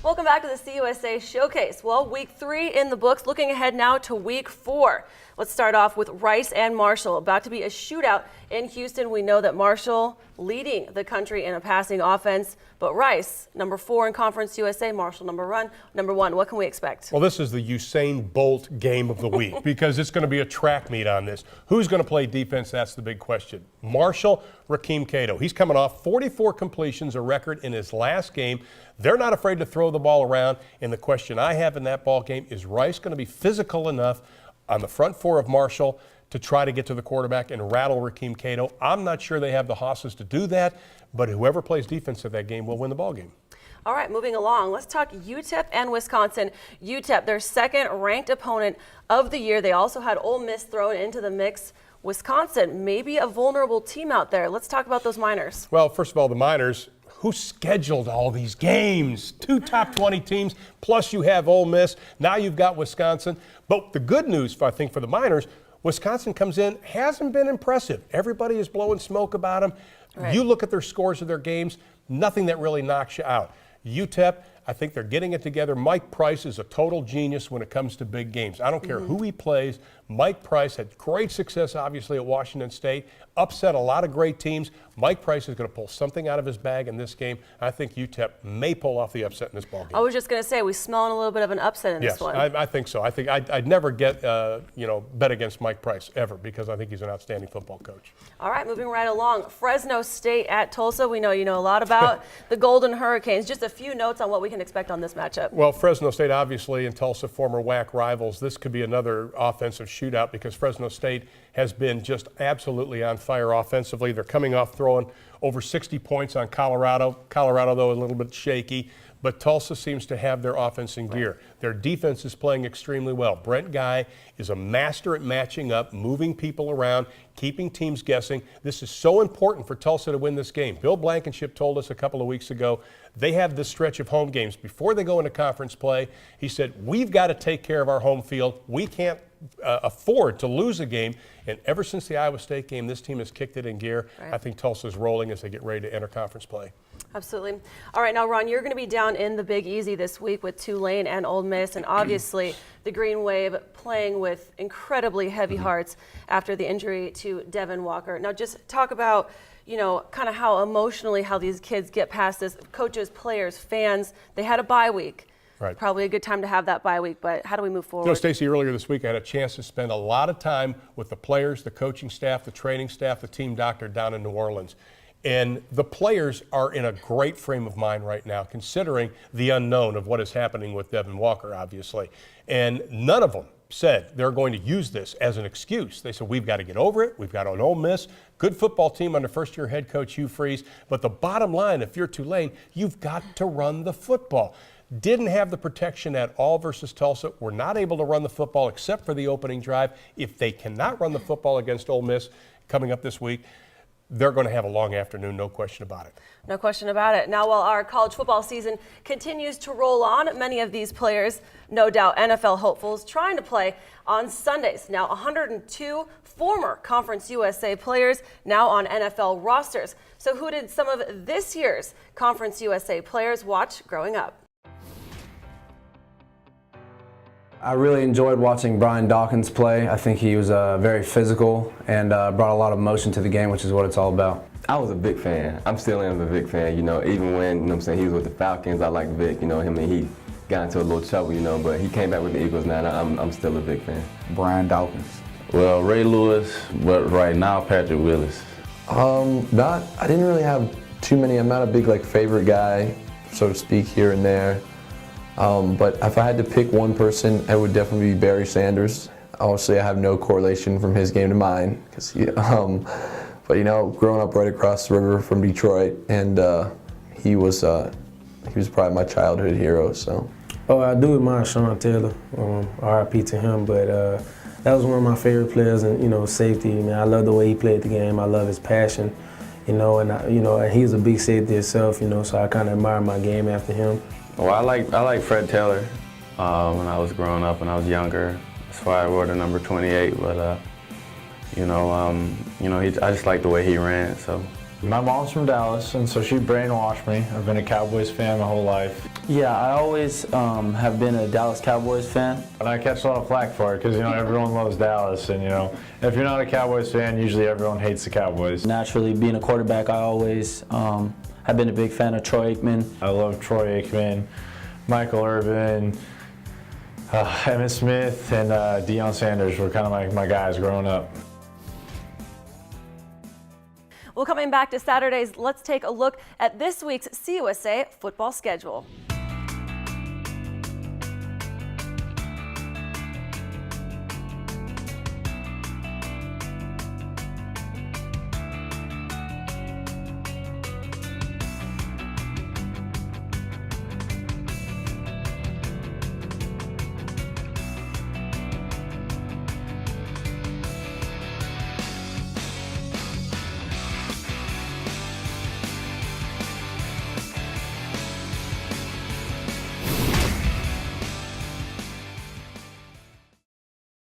Welcome back to the CUSA Showcase. Well, week 3 in the books, looking ahead now to week 4. Let's start off with Rice and Marshall. About to be a shootout in Houston. We know that Marshall leading the country in a passing offense, but Rice, number 4 in Conference USA, Marshall number 1. What can we expect? Well, this is the Usain Bolt game of the week because it's going to be a track meet on this. Who's going to play defense? That's the big question. Marshall, Rakeem Cato. He's coming off 44 completions, a record in his last game. They're not afraid to throw the ball around, and the question I have in that ball game is Rice going to be physical enough on the front 4 of Marshall to try to get to the quarterback and rattle Rakeem Cato? I'm not sure they have the hosses to do that, but whoever plays defense at that game will win the ball game. All right, moving along, let's talk UTEP and Wisconsin. UTEP, their second-ranked opponent of the year. They also had Ole Miss thrown into the mix. Wisconsin, maybe a vulnerable team out there. Let's talk about those Miners. Well, first of all, the Miners, who scheduled all these games? 2 top 20 teams, plus you have Ole Miss. Now you've got Wisconsin. But the good news, I think, for the Miners, Wisconsin comes in, hasn't been impressive. Everybody is blowing smoke about them. Right. You look at their scores of their games, nothing that really knocks you out. UTEP, I think they're getting it together. Mike Price is a total genius when it comes to big games. I don't care who he plays. Mike Price had great success, obviously, at Washington State, upset a lot of great teams. Mike Price is going to pull something out of his bag in this game. I think UTEP may pull off the upset in this ballgame. I was just going to say, we're smelling a little bit of an upset in this one. Yes, I think so. I think I'd never get, bet against Mike Price, ever, because I think he's an outstanding football coach. All right, moving right along. Fresno State at Tulsa. We know you know a lot about the Golden Hurricanes. Just a few notes on what we can expect on this matchup. Well, Fresno State, obviously, and Tulsa, former WAC rivals. This could be another offensive shootout because Fresno State has been just absolutely on fire offensively. They're coming off throwing over 60 points on Colorado. Colorado, though, a little bit shaky. But Tulsa seems to have their offense in gear. Their defense is playing extremely well. Brent Guy is a master at matching up, moving people around, keeping teams guessing. This is so important for Tulsa to win this game. Bill Blankenship told us a couple of weeks ago they have this stretch of home games before they go into conference play. He said, we've got to take care of our home field. We can't afford to lose a game. And ever since the Iowa State game, this team has kicked it in gear. Right. I think Tulsa's rolling as they get ready to enter conference play. Absolutely. All right, now, Ron, you're going to be down in the Big Easy this week with Tulane and Ole Miss, and obviously the Green Wave playing with incredibly heavy hearts after the injury to Devin Walker. Now, just talk about, kind of how emotionally how these kids get past this. Coaches, players, fans, they had a bye week. Right. Probably a good time to have that bye week, but how do we move forward? Stacey, earlier this week I had a chance to spend a lot of time with the players, the coaching staff, the training staff, the team doctor down in New Orleans. And the players are in a great frame of mind right now, considering the unknown of what is happening with Devin Walker, obviously. And none of them said they're going to use this as an excuse. They said, we've got to get over it. We've got an Ole Miss, good football team under first-year head coach Hugh Freeze. But the bottom line, if you're Tulane, you've got to run the football. Didn't have the protection at all versus Tulsa. We're not able to run the football except for the opening drive. If they cannot run the football against Ole Miss coming up this week, they're going to have a long afternoon, no question about it. No question about it. Now, while our college football season continues to roll on, many of these players, no doubt NFL hopefuls, trying to play on Sundays. Now, 102 former Conference USA players now on NFL rosters. So who did some of this year's Conference USA players watch growing up? I really enjoyed watching Brian Dawkins play. I think he was very physical and brought a lot of emotion to the game, which is what it's all about. I was a big fan. I'm still am a big fan. Even when he was with the Falcons, I liked Vic. Him and he got into a little trouble, but he came back with the Eagles now, and I'm still a big fan. Brian Dawkins. Well, Ray Lewis, but right now Patrick Willis. I didn't really have too many. I'm not a big favorite guy, so to speak, here and there. But if I had to pick one person, it would definitely be Barry Sanders. Obviously, I have no correlation from his game to mine, but growing up right across the river from Detroit, and he was probably my childhood hero. So. Oh, I do admire Sean Taylor. R.I.P. to him, but that was one of my favorite players, and safety. I love the way he played the game. I love his passion, and he's a big safety himself, so I kind of admire my game after him. Well, I like Fred Taylor when I was growing up, when I was younger. That's why I wore the number 28. But I just like the way he ran. So My mom's from Dallas, and so she brainwashed me. I've been a Cowboys fan my whole life. Yeah, I always have been a Dallas Cowboys fan. And I catch a lot of flack for it because, you know, everyone loves Dallas. And, you know, if you're not a Cowboys fan, usually everyone hates the Cowboys. Naturally, being a quarterback, I always have been a big fan of Troy Aikman. I love Troy Aikman, Michael Irvin, Emmitt Smith, and Deion Sanders were kind of my guys growing up. Well, coming back to Saturdays, let's take a look at this week's CUSA football schedule.